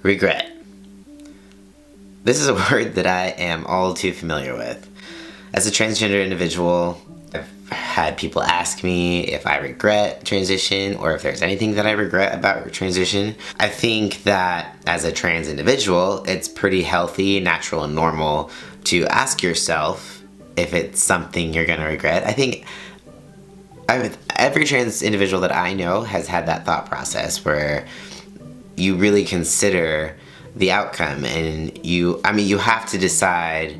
Regret. This is a word that I am all too familiar with. As a transgender individual, I've had people ask me if I regret transition or if there's anything that I regret about transition. I think that as a trans individual, it's pretty healthy, natural, and normal to ask yourself if it's something you're going to regret. I think every trans individual that I know has had that thought process where you really consider the outcome and you have to decide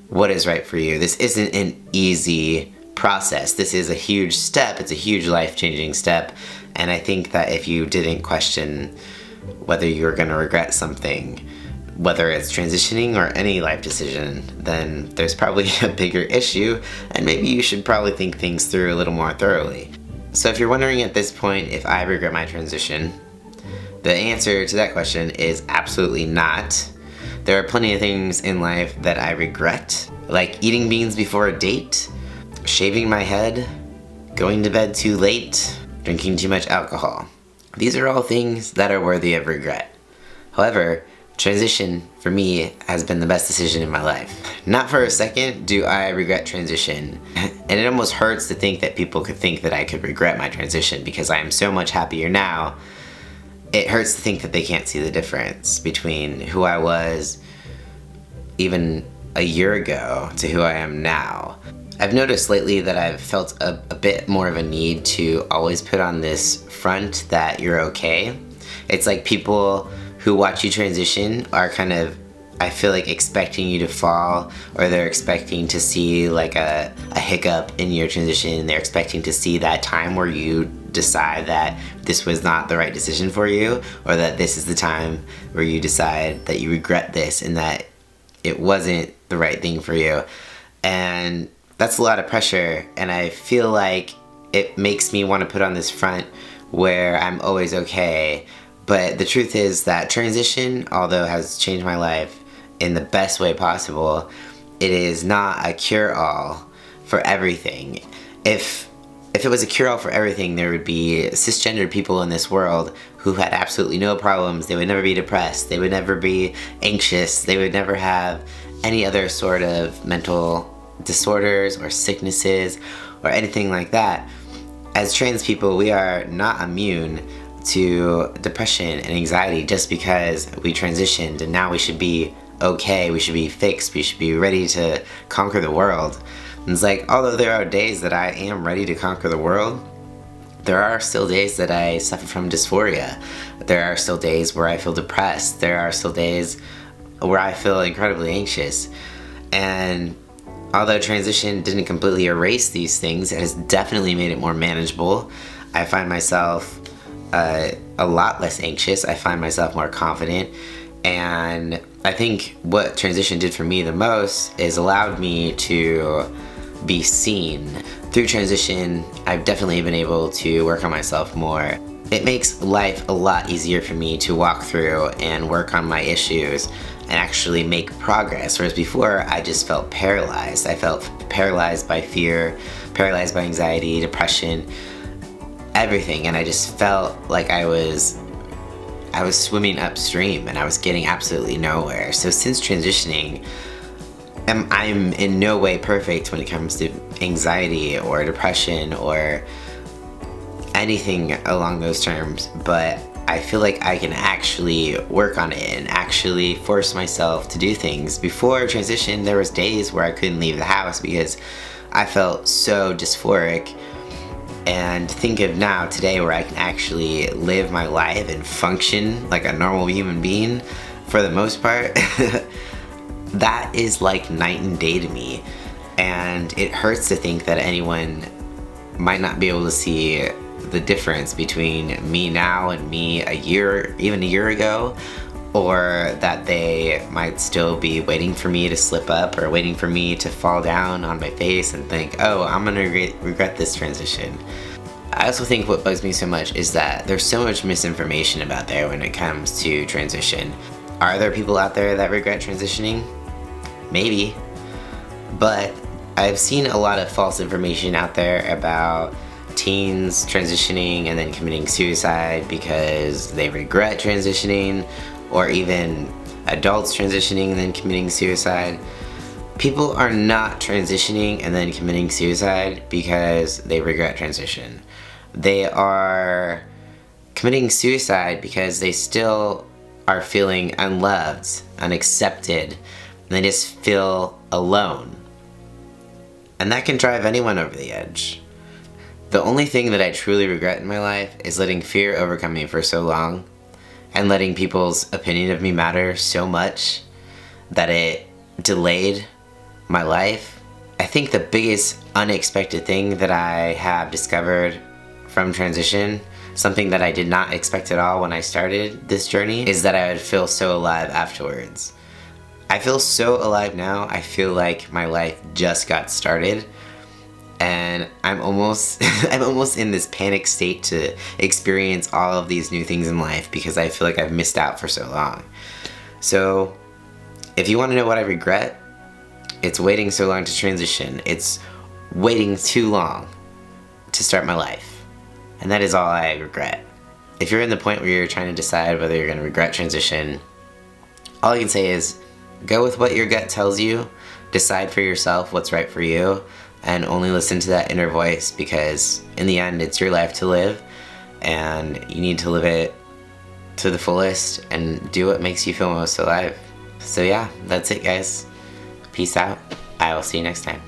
what is right for you. This isn't an easy process. This is a huge step. It's a huge life-changing step. And I think that if you didn't question whether you're going to regret something, whether it's transitioning or any life decision, then there's probably a bigger issue, and maybe you should probably think things through a little more thoroughly. So if you're wondering at this point if I regret my transition, the answer to that question is absolutely not. There are plenty of things in life that I regret, like eating beans before a date, shaving my head, going to bed too late, drinking too much alcohol. These are all things that are worthy of regret. However, transition for me has been the best decision in my life. Not for a second do I regret transition. And it almost hurts to think that people could think that I could regret my transition because I am so much happier now. It hurts to think that they can't see the difference between who I was even a year ago to who I am now. I've noticed lately that I've felt a bit more of a need to always put on this front that you're okay. It's like people who watch you transition are kind of, I feel like, expecting you to fall, or they're expecting to see like a hiccup in your transition. They're expecting to see that time where you decide that this was not the right decision for you, or that this is the time where you decide that you regret this and that it wasn't the right thing for you. And that's a lot of pressure, and I feel like it makes me want to put on this front where I'm always okay. But the truth is that transition, although has changed my life in the best way possible, it is not a cure-all for everything. If it was a cure-all for everything, there would be cisgender people in this world who had absolutely no problems. They would never be depressed. They would never be anxious. They would never have any other sort of mental disorders or sicknesses or anything like that. As trans people, we are not immune to depression and anxiety just because we transitioned, and now we should be okay, we should be fixed, we should be ready to conquer the world. And it's like, although there are days that I am ready to conquer the world, there are still days that I suffer from dysphoria. There are still days where I feel depressed. There are still days where I feel incredibly anxious. And although transition didn't completely erase these things, it has definitely made it more manageable. I find myself a lot less anxious. I find myself more confident, and I think what transition did for me the most is allowed me to be seen. Through transition, I've definitely been able to work on myself more. It makes life a lot easier for me to walk through and work on my issues and actually make progress, whereas before I just felt paralyzed. I felt paralyzed by fear, paralyzed by anxiety, depression, everything, and I just felt like I was swimming upstream and I was getting absolutely nowhere. So since transitioning, I'm in no way perfect when it comes to anxiety or depression or anything along those terms, but I feel like I can actually work on it and actually force myself to do things. Before transition, there was days where I couldn't leave the house because I felt so dysphoric. And think of now, today, where I can actually live my life and function like a normal human being for the most part. That is like night and day to me. And it hurts to think that anyone might not be able to see the difference between me now and me even a year ago, or that they might still be waiting for me to slip up or waiting for me to fall down on my face and think, oh, I'm gonna regret this transition. I also think what bugs me so much is that there's so much misinformation about there when it comes to transition. Are there people out there that regret transitioning? Maybe. But I've seen a lot of false information out there about teens transitioning and then committing suicide because they regret transitioning, or even adults transitioning and then committing suicide. People are not transitioning and then committing suicide because they regret transition. They are committing suicide because they still are feeling unloved, unaccepted, and they just feel alone. And that can drive anyone over the edge. The only thing that I truly regret in my life is letting fear overcome me for so long and letting people's opinion of me matter so much that it delayed my life. I think the biggest unexpected thing that I have discovered from transition, something that I did not expect at all when I started this journey, is that I would feel so alive afterwards. I feel so alive now. I feel like my life just got started, and I'm almost in this panic state to experience all of these new things in life because I feel like I've missed out for so long. So if you want to know what I regret, it's waiting so long to transition. It's waiting too long to start my life. And that is all I regret. If you're in the point where you're trying to decide whether you're going to regret transition, all I can say is go with what your gut tells you, decide for yourself what's right for you, and only listen to that inner voice, because in the end it's your life to live and you need to live it to the fullest and do what makes you feel most alive. So yeah, that's it guys. Peace out. I will see you next time.